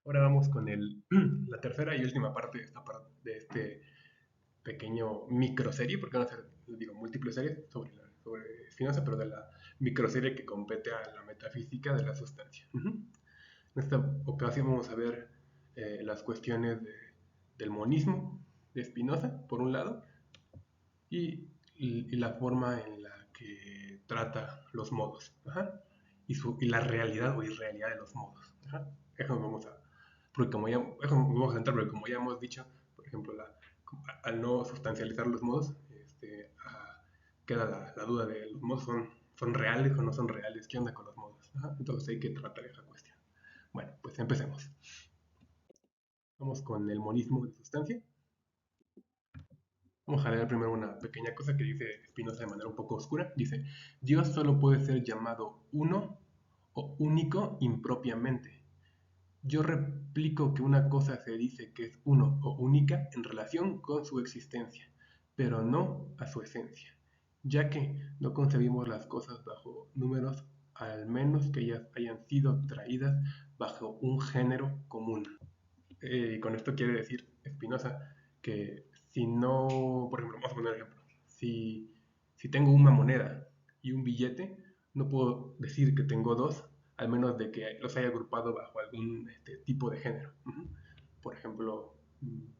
Ahora vamos con la tercera y última parte de este pequeño microserie, porque van a ser, digo, múltiples series sobre Spinoza, pero de la microserie que compete a la metafísica de la sustancia. En esta ocasión vamos a ver las cuestiones del monismo de Spinoza, por un lado, y la forma en la que trata los modos, y la realidad o irrealidad de los modos. Eso vamos a, porque como ya, eso vamos a entrar, porque como ya hemos dicho, por ejemplo, al no sustancializar los modos, queda la duda de los modos son reales o no son reales, qué onda con los modos. Entonces hay que tratar esa cuestión. Bueno, pues empecemos. Vamos con el monismo de sustancia. Vamos a leer primero una pequeña cosa que dice Spinoza de manera un poco oscura. Dice, Dios solo puede ser llamado uno o único impropiamente. Yo replico que una cosa se dice que es uno o única en relación con su existencia, pero no a su esencia, ya que no concebimos las cosas bajo números, al menos que ellas hayan sido traídas bajo un género común. Y con esto quiere decir Spinoza que si no, por ejemplo, vamos a poner un ejemplo, si tengo una moneda y un billete, no puedo decir que tengo dos, al menos de que los haya agrupado bajo algún tipo de género. Por ejemplo,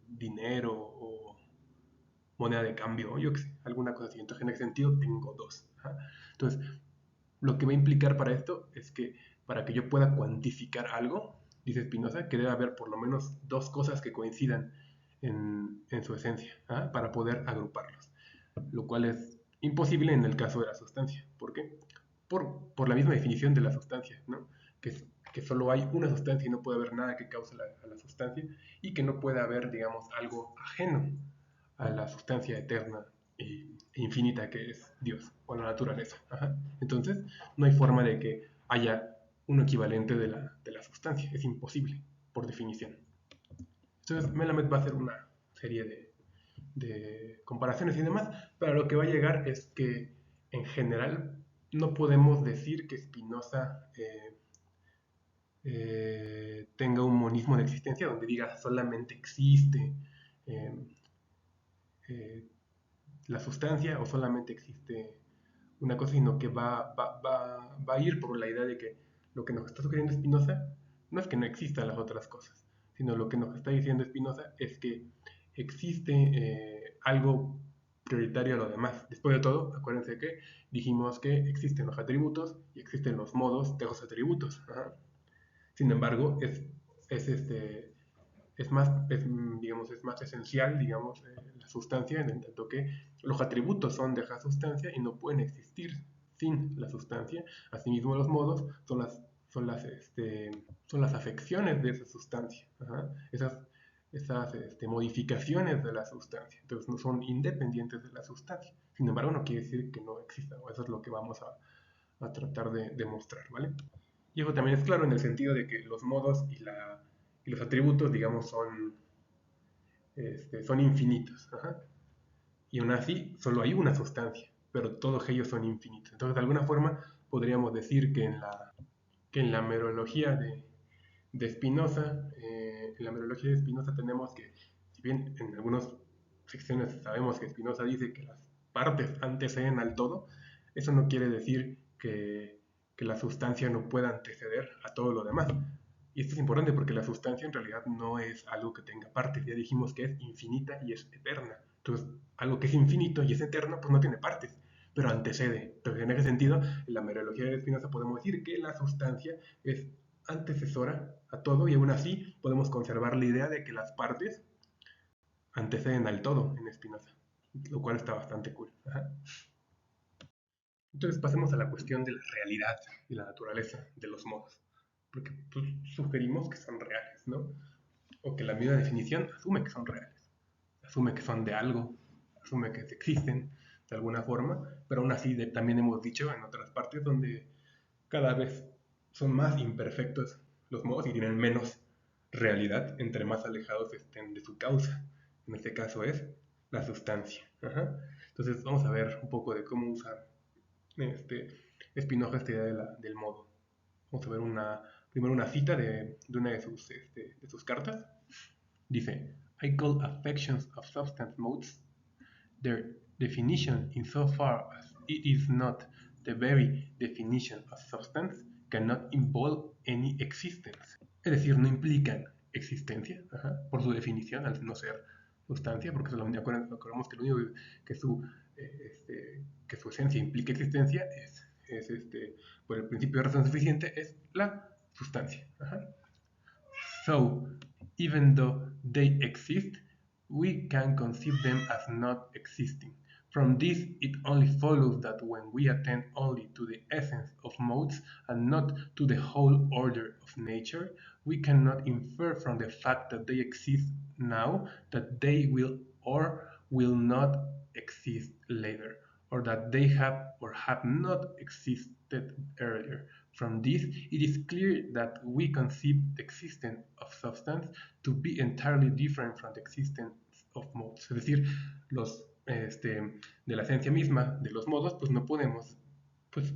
dinero o moneda de cambio, yo qué sé, alguna cosa así. Entonces, en ese sentido, tengo dos. Entonces, lo que va a implicar para esto es que para que yo pueda cuantificar algo, dice Spinoza, que debe haber por lo menos dos cosas que coincidan en su esencia, para poder agruparlos, lo cual es imposible en el caso de la sustancia. ¿Por qué? Por la misma definición de la sustancia, ¿no? Que solo hay una sustancia y no puede haber nada que cause a la sustancia, y que no puede haber, digamos, algo ajeno a la sustancia eterna e infinita que es Dios o la naturaleza. Entonces, no hay forma de que haya un equivalente de la sustancia, es imposible, por definición. Entonces, Melamed va a hacer una serie de comparaciones y demás, pero lo que va a llegar es que en general no podemos decir que Spinoza tenga un monismo de existencia donde diga solamente existe eh, eh, la sustancia o solamente existe una cosa, sino que va a ir por la idea de que lo que nos está sugiriendo Spinoza no es que no existan las otras cosas, sino lo que nos está diciendo Spinoza es que existe algo prioritario a lo demás. Después de todo, acuérdense que dijimos que existen los atributos y existen los modos de los atributos. Sin embargo, digamos, es más esencial, digamos, la sustancia, en tanto que los atributos son de esa sustancia y no pueden existir sin la sustancia. Asimismo, los modos son las afecciones de esa sustancia, esas modificaciones de la sustancia. Entonces, no son independientes de la sustancia. Sin embargo, no quiere decir que no exista. Eso es lo que vamos a tratar de demostrar, ¿vale? Y eso también es claro en el sentido de que los modos y los atributos, digamos, son infinitos. Y aún así, solo hay una sustancia, pero todos ellos son infinitos. Entonces, de alguna forma, podríamos decir que en la merología de Spinoza, tenemos que, si bien en algunas secciones sabemos que Spinoza dice que las partes anteceden al todo, eso no quiere decir que la sustancia no pueda anteceder a todo lo demás. Y esto es importante porque la sustancia en realidad no es algo que tenga partes. Ya dijimos que es infinita y es eterna. Entonces, algo que es infinito y es eterno, pues no tiene partes, pero antecede. Entonces, en ese sentido, en la merología de Spinoza podemos decir que la sustancia es antecesora a todo y aún así podemos conservar la idea de que las partes anteceden al todo en Spinoza, lo cual está bastante cool. Entonces pasemos a la cuestión de la realidad y la naturaleza de los modos, porque pues, sugerimos que son reales, ¿no? O que la misma definición asume que son reales, asume que son de algo, asume que existen de alguna forma, pero aún así también hemos dicho en otras partes donde cada vez son más imperfectos los modos y tienen menos realidad entre más alejados estén de su causa. En este caso es la sustancia. Entonces vamos a ver un poco de cómo usa este, Spinoza esta idea del modo. Vamos a ver una primero una cita de una de sus cartas. Dice, I call affections of substance modes. Their definition, insofar as it is not the very definition of substance, cannot involve any existence. Es decir, no implican existencia, por su definición, al no ser sustancia, porque acordamos que lo único que su esencia implica existencia por el principio de razón suficiente, es la sustancia. So, even though they exist, we can conceive them as not existing. From this, it only follows that when we attend only to the essence of modes and not to the whole order of nature, we cannot infer from the fact that they exist now that they will or will not exist later, or that they have or have not existed earlier. From this, it is clear that we conceive the existence of substance to be entirely different from the existence of modes. Es decir, de la esencia misma de los modos, pues no podemos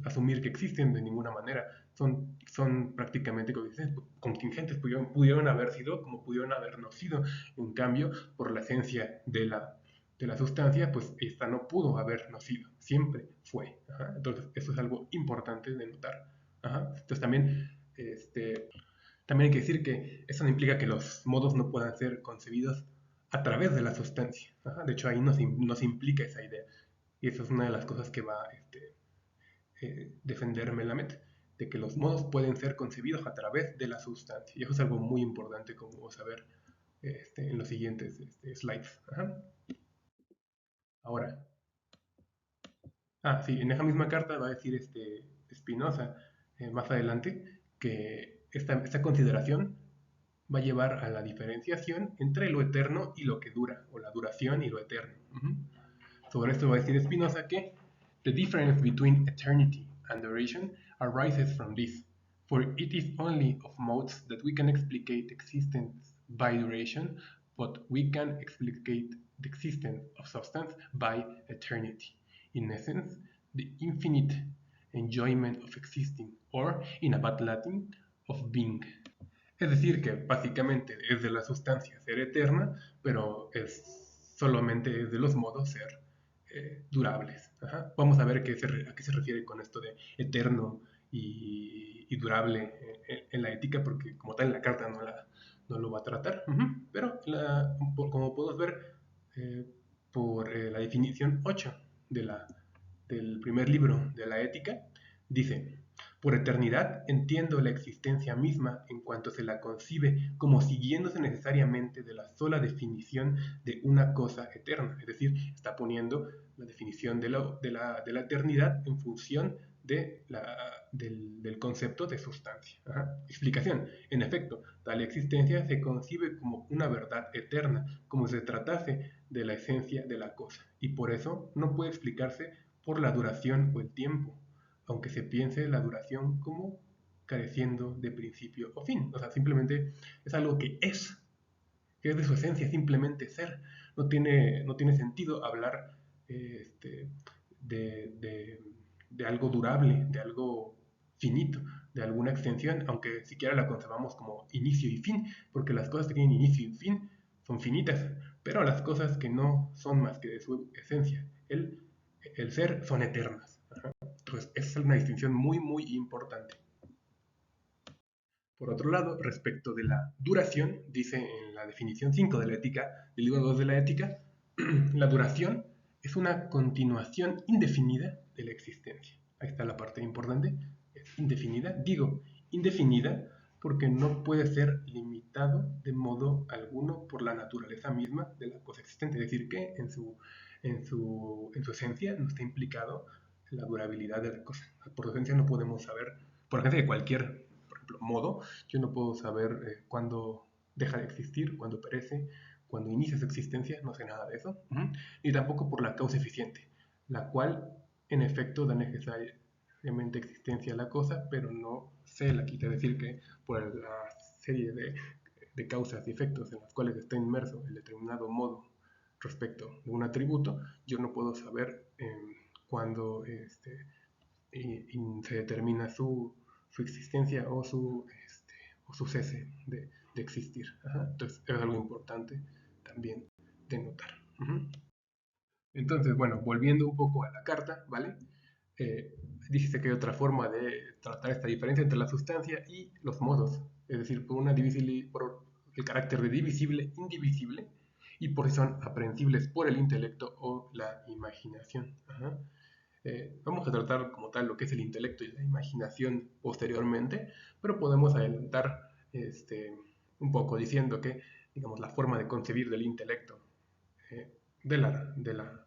asumir que existen de ninguna manera. Son prácticamente contingentes, pudieron haber sido como pudieron haber no sido. En cambio, por la esencia de la sustancia, pues esta no pudo haber no sido, siempre fue. Entonces, eso es algo importante de notar. Entonces también hay que decir que eso no implica que los modos no puedan ser concebidos a través de la sustancia. De hecho, ahí no se implica esa idea. Y eso es una de las cosas que va a defender Melamed, de que los modos pueden ser concebidos a través de la sustancia. Y eso es algo muy importante, como vamos a ver en los siguientes slides. Ahora, sí, en esa misma carta va a decir Spinoza más adelante que esta consideración va a llevar a la diferenciación entre lo eterno y lo que dura, o la duración y lo eterno. Sobre esto va a decir Spinoza que the difference between eternity and duration arises from this, for it is only of modes that we can explicate existence by duration, but we can explicate the existence of substance by eternity. In essence, the infinite enjoyment of existing, or in a bad Latin, of being. Es decir, que básicamente es de la sustancia ser eterna, pero solamente es de los modos ser durables. Vamos a ver a qué se refiere con esto de eterno y durable en la ética, porque como tal en la carta no lo va a tratar. Pero como podemos ver por la definición 8 del primer libro de la ética, dice: por eternidad entiendo la existencia misma en cuanto se la concibe como siguiéndose necesariamente de la sola definición de una cosa eterna. Es decir, está poniendo la definición de la eternidad en función del concepto de sustancia. Explicación. En efecto, tal existencia se concibe como una verdad eterna, como si se tratase de la esencia de la cosa, y por eso no puede explicarse por la duración o el tiempo, aunque se piense la duración como careciendo de principio o fin. O sea, simplemente es algo que es de su esencia, simplemente ser. No tiene sentido hablar de algo durable, de algo finito, de alguna extensión, aunque siquiera la concebamos como inicio y fin, porque las cosas que tienen inicio y fin son finitas, pero las cosas que no son más que de su esencia, el ser, son eternas. Entonces, esa es una distinción muy, muy importante. Por otro lado, respecto de la duración, dice en la definición 5 de la ética, del libro 2 de la ética, la duración es una continuación indefinida de la existencia. Ahí está la parte importante, es indefinida. Digo indefinida porque no puede ser limitado de modo alguno por la naturaleza misma de la cosa existente. Es decir, que en su esencia no está implicado la durabilidad de la cosa. Por esencia no podemos saber, por esencia de cualquier, por ejemplo, modo, yo no puedo saber cuándo deja de existir, cuándo perece, cuando inicia su existencia, no sé nada de eso, ni tampoco por la causa eficiente, la cual en efecto da necesariamente existencia a la cosa, pero no se la quita. Es decir, que por la serie de causas y efectos en las cuales está inmerso el determinado modo respecto de un atributo, yo no puedo saber cuándo se determina su existencia o su o su cese de existir. Entonces es algo importante también de notar. Entonces, bueno, volviendo un poco a la carta, ¿vale? Dijiste que hay otra forma de tratar esta diferencia entre la sustancia y los modos, es decir, por el carácter de divisible, indivisible, y por si son aprehensibles por el intelecto o la imaginación. Vamos a tratar como tal lo que es el intelecto y la imaginación posteriormente, pero podemos adelantar un poco diciendo que, digamos, la forma de concebir del intelecto, eh, de, la, de, la,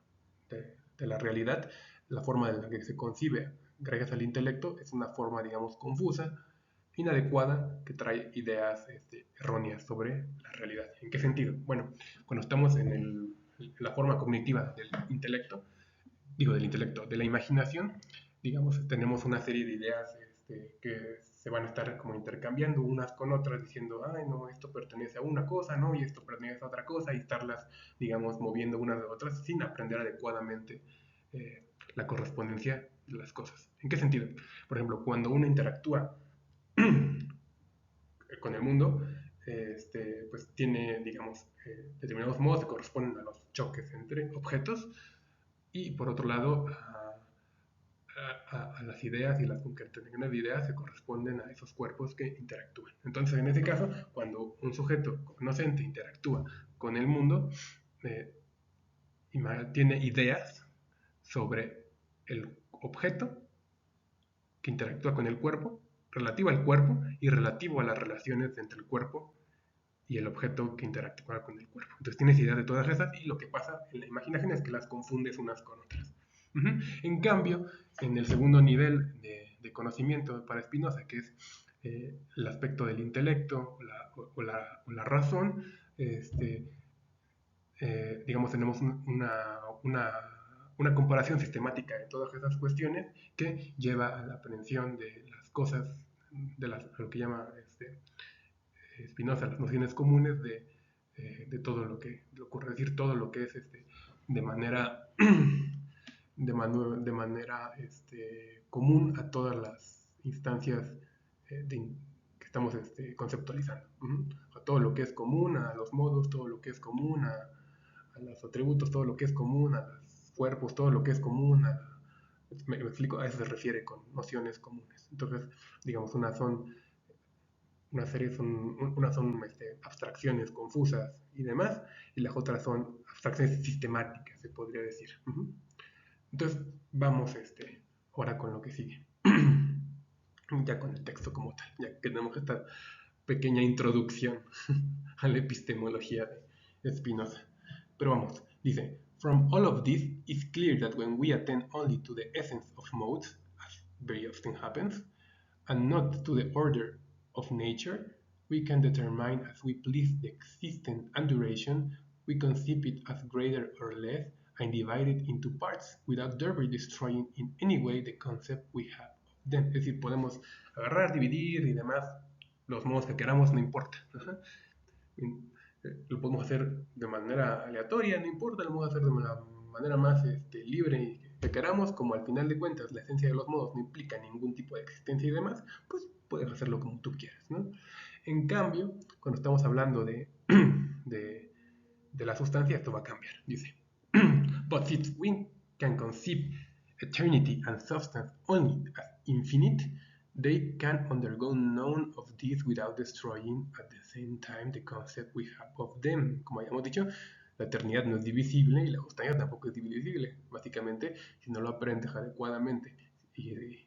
de la realidad, la forma en la que se concibe gracias al intelecto es una forma, digamos, confusa, inadecuada, que trae ideas erróneas sobre la realidad. ¿En qué sentido? Bueno, cuando estamos en la forma cognitiva del intelecto, de la imaginación, digamos, tenemos una serie de ideas que se van a estar como intercambiando unas con otras, diciendo, ay, no, esto pertenece a una cosa, ¿no? Y esto pertenece a otra cosa, y estarlas, digamos, moviendo unas de otras sin aprender adecuadamente la correspondencia de las cosas. ¿En qué sentido? Por ejemplo, cuando uno interactúa con el mundo, pues tiene, digamos, determinados modos que corresponden a los choques entre objetos, y por otro lado, a las ideas, y las concatenaciones de ideas se corresponden a esos cuerpos que interactúan. Entonces, en este caso, cuando un sujeto conocente interactúa con el mundo, eh, tiene ideas sobre el objeto que interactúa con el cuerpo, relativo al cuerpo y relativo a las relaciones entre el cuerpo y el objeto que interactúa con el cuerpo. Entonces tienes ideas de todas esas, y lo que pasa en la imaginación es que las confundes unas con otras. En cambio, en el segundo nivel de conocimiento para Spinoza, que es el aspecto del intelecto o la razón, digamos, tenemos una comparación sistemática de todas esas cuestiones que lleva a la aprehensión de las cosas, lo que llama Spinoza las nociones comunes de todo lo que ocurre, es decir, todo lo que es de manera de manera común a todas las instancias que estamos conceptualizando. A todo lo que es común, a los modos, todo lo que es común, a los atributos, todo lo que es común, a los cuerpos, todo lo que es común. Me explico, a eso se refiere con nociones comunes. Entonces, digamos, unas son abstracciones confusas y demás, y las otras son abstracciones sistemáticas, se podría decir. Entonces, vamos ahora con lo que sigue. Ya con el texto como tal, ya que tenemos esta pequeña introducción a la epistemología de Spinoza. Pero vamos, dice, from all of this, it's clear that when we attend only to the essence of modes, as very often happens, and not to the order of nature, we can determine as we please the existence and duration, we conceive it as greater or less, and divide it into parts, without thereby destroying in any way the concept we have of them. Es decir, podemos agarrar, dividir y demás, los modos que queramos, no importa. Lo podemos hacer de manera aleatoria, no importa, lo podemos hacer de la manera más libre que queramos, como al final de cuentas la esencia de los modos no implica ningún tipo de existencia y demás, pues puedes hacerlo como tú quieras, ¿no? En cambio, cuando estamos hablando de la sustancia, esto va a cambiar. Dice, but since we can conceive eternity and substance only as infinite, they can undergo none of these without destroying at the same time the concept we have of them. Como habíamos dicho, la eternidad no es divisible y la sustancia tampoco es divisible. Básicamente, si no lo aprendes adecuadamente y de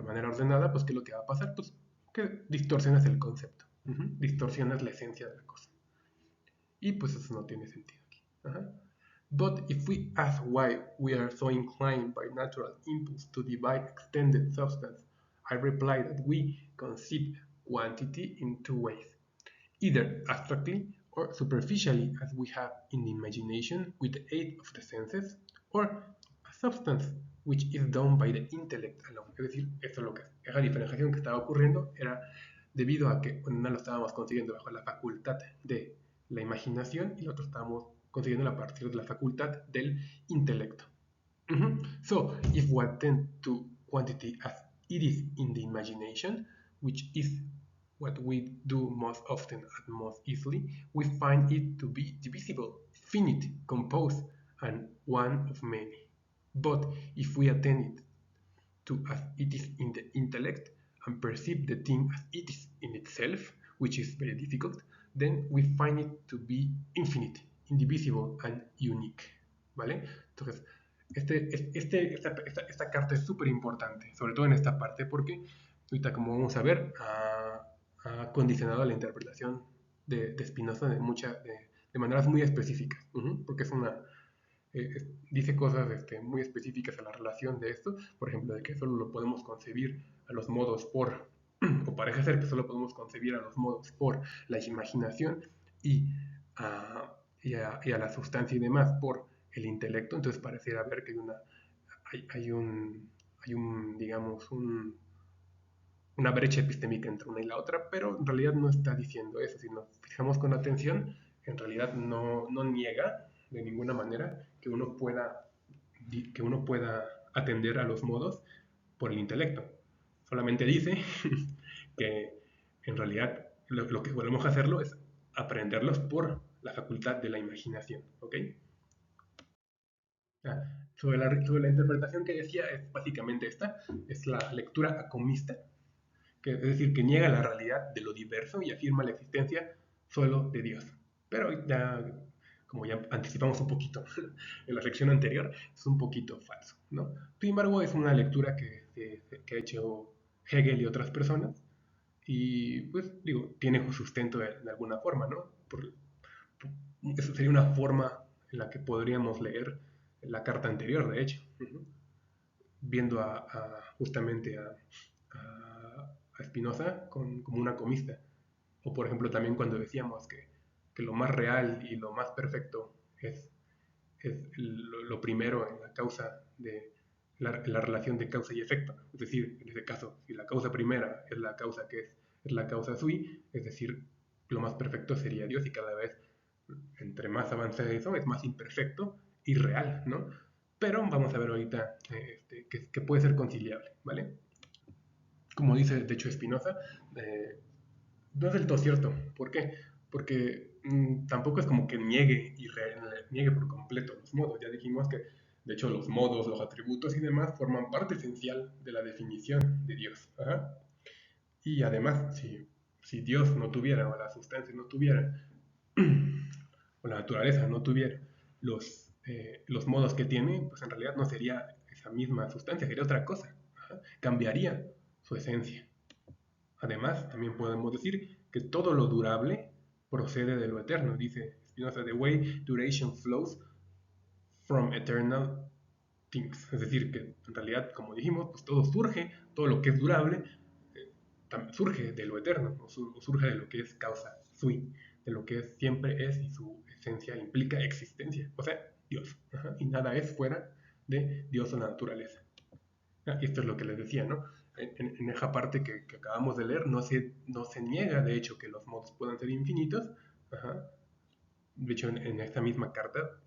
manera ordenada, pues ¿qué es lo que va a pasar? Pues que distorsionas el concepto, distorsionas la esencia de la cosa. Y pues eso no tiene sentido aquí. But if we ask why we are so inclined by natural impulse to divide extended substance, I reply that we conceive quantity in two ways, either abstractly or superficially as we have in the imagination with the aid of the senses, or a substance which is done by the intellect alone. Es decir, esto es lo que es. Esa diferenciación que estaba ocurriendo era debido a que no lo estábamos consiguiendo bajo la facultad de la imaginación y lo otro estábamos consiguiendo a partir de la facultad del intelecto. So, if we attend to quantity as it is in the imagination, which is what we do most often and most easily, we find it to be divisible, finite, composed, and one of many. But if we attend it to as it is in the intellect and perceive the thing as it is in itself, which is very difficult, then we find it to be infinite, indivisible, and unique. ¿Vale? Entonces, esta carta es súper importante, sobre todo en esta parte, porque ahorita, como vamos a ver, ha condicionado la interpretación de Spinoza de maneras muy específicas, porque dice cosas muy específicas a la relación de esto, por ejemplo, de que solo lo podemos concebir a los modos por, o parece ser que solo podemos concebir a los modos por la imaginación y a la sustancia y demás por el intelecto. Entonces pareciera ver que digamos, una brecha epistémica entre una y la otra, pero en realidad no está diciendo eso. Si nos fijamos con atención, en realidad no niega de ninguna manera que uno pueda atender a los modos por el intelecto. Solamente dice que en realidad lo que podemos hacerlo es aprenderlos por la facultad de la imaginación. ¿Ok? Sobre la interpretación que decía, es básicamente esta, es la lectura acomista, es decir, que niega la realidad de lo diverso y afirma la existencia solo de Dios. Pero ya, como ya anticipamos un poquito en la sección anterior, es un poquito falso, ¿no? Sin embargo, es una lectura que ha hecho Hegel y otras personas, y pues digo, tiene sustento de alguna forma, ¿no? Eso sería una forma en la que podríamos leer la carta anterior, de hecho, viendo justamente a Spinoza como una comista. O por ejemplo también cuando decíamos que lo más real y lo más perfecto es lo primero en la causa de la relación de causa y efecto. Es decir, en este caso, si la causa primera es la causa es la causa sui, es decir, lo más perfecto sería Dios, y cada vez entre más avanza eso es más imperfecto y real, ¿no? Pero vamos a ver ahorita que puede ser conciliable, ¿vale? Como dice de hecho Spinoza, no es del todo cierto. ¿Por qué? Porque tampoco es como que niegue por completo los modos. Ya dijimos que, de hecho, los modos, los atributos y demás forman parte esencial de la definición de Dios. Ajá. Y además, si Dios no tuviera, o la sustancia no tuviera, o la naturaleza no tuviera los modos que tiene, pues en realidad no sería esa misma sustancia, sería otra cosa. Ajá. Cambiaría su esencia. Además, también podemos decir que todo lo durable procede de lo eterno. Dice Spinoza, the way duration flows from eternal things. Es decir, que en realidad, como dijimos, pues todo lo que es durable, surge de lo eterno, o surge de lo que es causa sui, de lo que siempre es y su esencia implica existencia, o sea, Dios. Ajá, y nada es fuera de Dios o la naturaleza. Y esto es lo que les decía, ¿no? En esa parte que acabamos de leer, no se niega, de hecho, que los modos puedan ser infinitos. Ajá. De hecho, en esta misma carta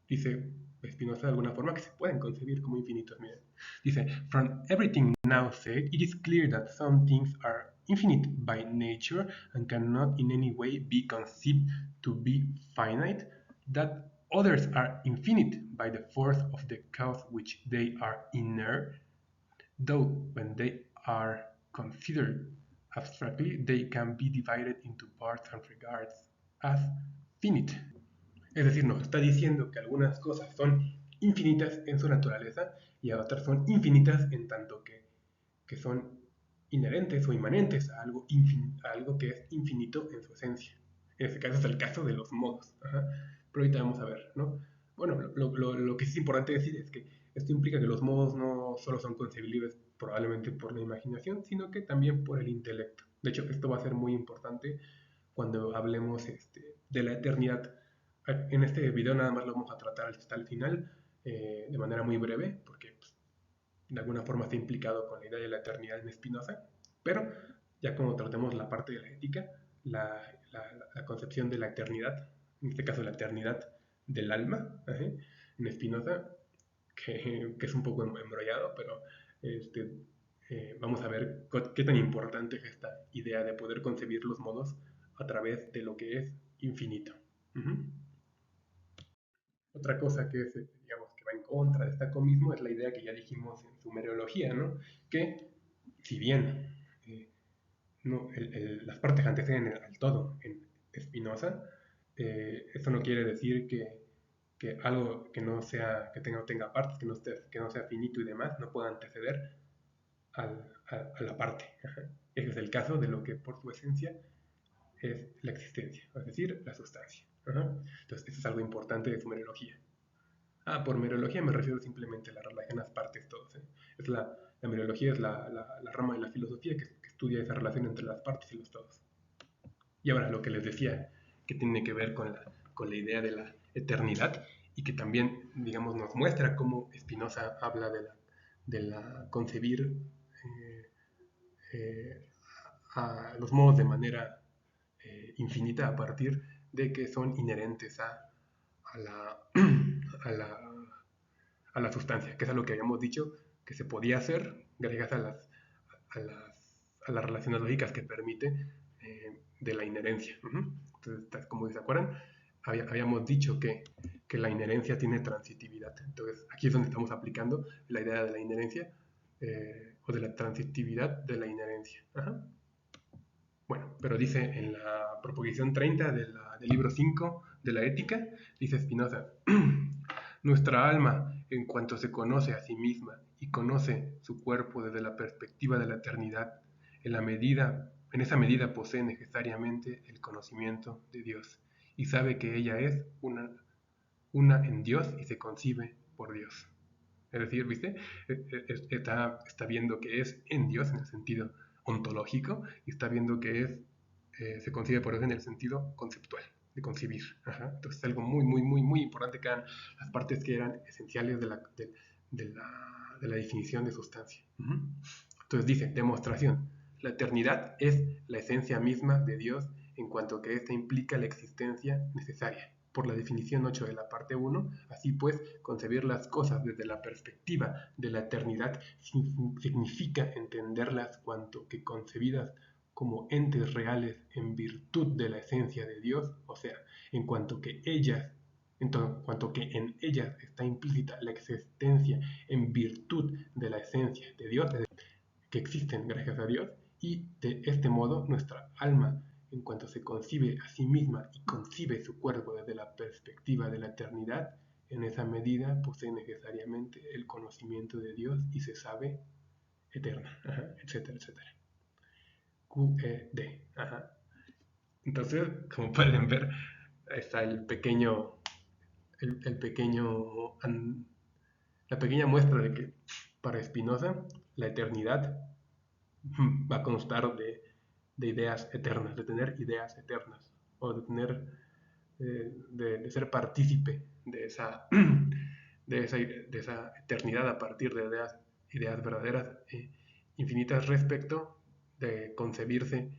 dice Spinoza de alguna forma que se pueden concebir como infinitos. Miren. Dice, from everything now said, it is clear that some things are infinite by nature and cannot in any way be conceived to be finite, that others are infinite by the force of the cause which they are inert, though when they are considered abstractly, they can be divided into parts and regarded as finite. Es decir, nos está diciendo que algunas cosas son infinitas en su naturaleza y otras son infinitas en tanto que son inherentes o inmanentes a algo que es infinito en su esencia. En este caso es el caso de los modos. Ajá. Pero ahorita vamos a ver, ¿no? Bueno, lo que sí es importante decir es que esto implica que los modos no solo son concebibles probablemente por la imaginación, sino que también por el intelecto. De hecho, esto va a ser muy importante cuando hablemos de la eternidad. En este video nada más lo vamos a tratar hasta el final, de manera muy breve, porque pues, de alguna forma está implicado con la idea de la eternidad en Spinoza, pero ya cuando tratemos la parte de la ética, la concepción de la eternidad, en este caso la eternidad del alma, en Spinoza, que es un poco embrollado, pero vamos a ver qué tan importante es esta idea de poder concebir los modos a través de lo que es infinito. Ujú. Otra cosa que es, digamos, que va en contra de este acomismo es la idea que ya dijimos en sumerología, ¿no? Que si bien no, las partes anteceden al todo en Spinoza, eso no quiere decir que algo que no sea, tenga partes, que no sea finito y demás, no pueda anteceder a la parte. Ese es el caso de lo que por su esencia es la existencia, es decir, la sustancia. Entonces, eso es algo importante de sumerología. Por merología me refiero simplemente a la relación las partes todos. La merología es la rama de la filosofía que estudia esa relación entre las partes y los todos. Y ahora lo que les decía, que tiene que ver con la idea de la eternidad y que también, digamos, nos muestra cómo Spinoza habla de la concebir eh, a los modos de manera infinita a partir de que son inherentes a la, a la a la sustancia, que es a lo que habíamos dicho que se podía hacer gracias a las, a las relaciones lógicas que permite de la inherencia. Entonces, como se acuerdan, habíamos dicho que la inherencia tiene transitividad. Entonces, aquí es donde estamos aplicando la idea de la inherencia o de la transitividad de la inherencia. Bueno, pero dice en la proposición 30 del libro 5 de la ética, dice Spinoza, nuestra alma, en cuanto se conoce a sí misma y conoce su cuerpo desde la perspectiva de la eternidad, en esa medida posee necesariamente el conocimiento de Dios y sabe que ella es una en Dios y se concibe por Dios. Es decir, ¿viste? Está viendo que es en Dios en el sentido ontológico y está viendo que se concibe por Dios en el sentido conceptual, de concebir. Entonces es algo muy, muy, muy, muy importante que eran las partes que eran esenciales de la definición de sustancia. Entonces dice, demostración. La eternidad es la esencia misma de Dios en cuanto que ésta implica la existencia necesaria por la definición 8 de la parte 1, así pues, concebir las cosas desde la perspectiva de la eternidad significa entenderlas cuanto que concebidas como entes reales en virtud de la esencia de Dios, o sea, en cuanto que en ellas está implícita la existencia en virtud de la esencia de Dios, que existen gracias a Dios, y de este modo nuestra alma, en cuanto se concibe a sí misma y concibe su cuerpo desde la perspectiva de la eternidad, en esa medida posee necesariamente el conocimiento de Dios y se sabe eterna, etcétera, etcétera. QED. Entonces, como pueden ver, está el pequeño, la pequeña muestra de que para Spinoza la eternidad va a constar de ideas eternas, de tener ideas eternas, o de tener, de ser partícipe de esa eternidad a partir de ideas verdaderas, infinitas respecto de concebirse,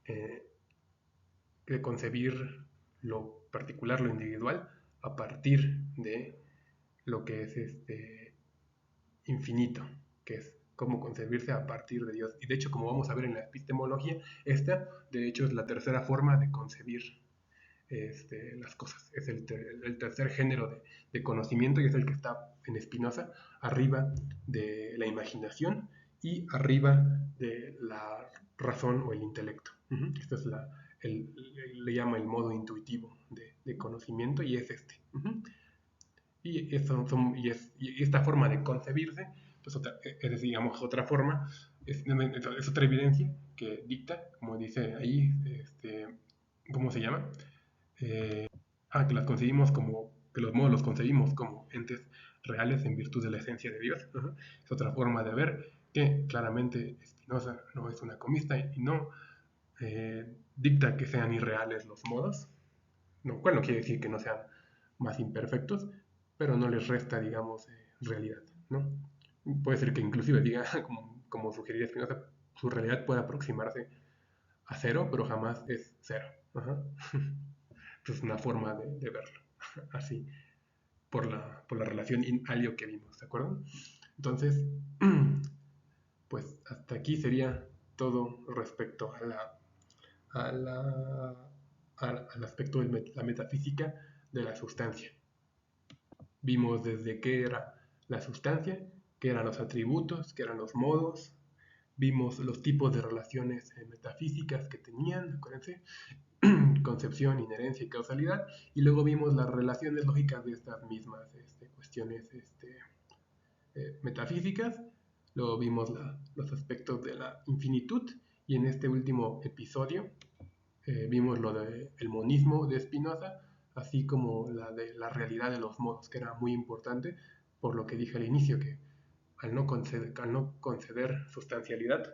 eh, de concebir lo particular, lo individual, a partir de lo que es infinito, que es cómo concebirse a partir de Dios. Y de hecho, como vamos a ver en la epistemología, esta de hecho es la tercera forma de concebir las cosas. Es el tercer género de conocimiento y es el que está en Spinoza, arriba de la imaginación y arriba de la razón o el intelecto. Esto es le llama el modo intuitivo de conocimiento y es este. Y esta forma de concebirse, pues es digamos otra forma, es otra evidencia que dicta, como dice ahí, ¿cómo se llama? Que las concebimos que los modos los concebimos como entes reales en virtud de la esencia de Dios. Es otra forma de ver que claramente Spinoza no es un acomista y no dicta que sean irreales los modos, lo cual no quiere decir que no sean más imperfectos, pero no les resta, digamos, realidad, ¿no? Puede ser que inclusive diga, como sugeriría Spinoza, su realidad puede aproximarse a cero, pero jamás es cero. Es una forma de verlo, así, por la relación in alio que vimos, ¿de acuerdo? Entonces, pues hasta aquí sería todo respecto a al aspecto de la metafísica de la sustancia. Vimos desde qué era la sustancia, qué eran los atributos, qué eran los modos, vimos los tipos de relaciones metafísicas que tenían, acuérdense, concepción, inherencia y causalidad, y luego vimos las relaciones lógicas de estas mismas cuestiones metafísicas, luego vimos los aspectos de la infinitud, y en este último episodio vimos lo del monismo de Spinoza, así como la de la realidad de los modos, que era muy importante, por lo que dije al inicio, que al no conceder sustancialidad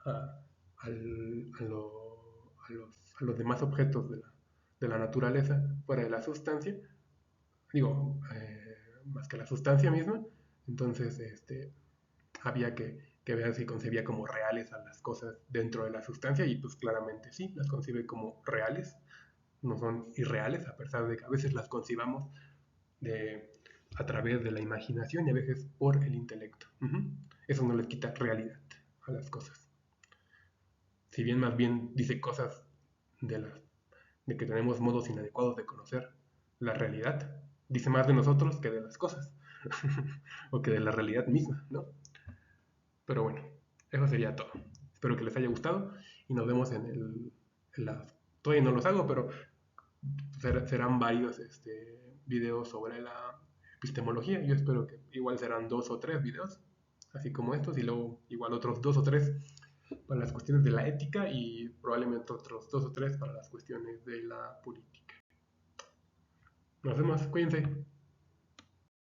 a, a los demás objetos de la naturaleza fuera de la sustancia, digo, más que la sustancia misma, entonces había que ver si concebía como reales a las cosas dentro de la sustancia, y pues claramente sí, las concibe como reales, no son irreales, a pesar de que a veces las concibamos a través de la imaginación y a veces por el intelecto. Eso no les quita realidad a las cosas. Si bien más bien dice cosas de, de que tenemos modos inadecuados de conocer la realidad, dice más de nosotros que de las cosas, o que de la realidad misma, ¿no? Pero bueno, eso sería todo. Espero que les haya gustado y nos vemos todavía no los hago, pero serán varios videos sobre la epistemología. Yo espero que igual serán 2 o 3 videos, así como estos, y luego igual otros 2 o 3 para las cuestiones de la ética y probablemente otros 2 o 3 para las cuestiones de la política. Nos vemos, cuídense.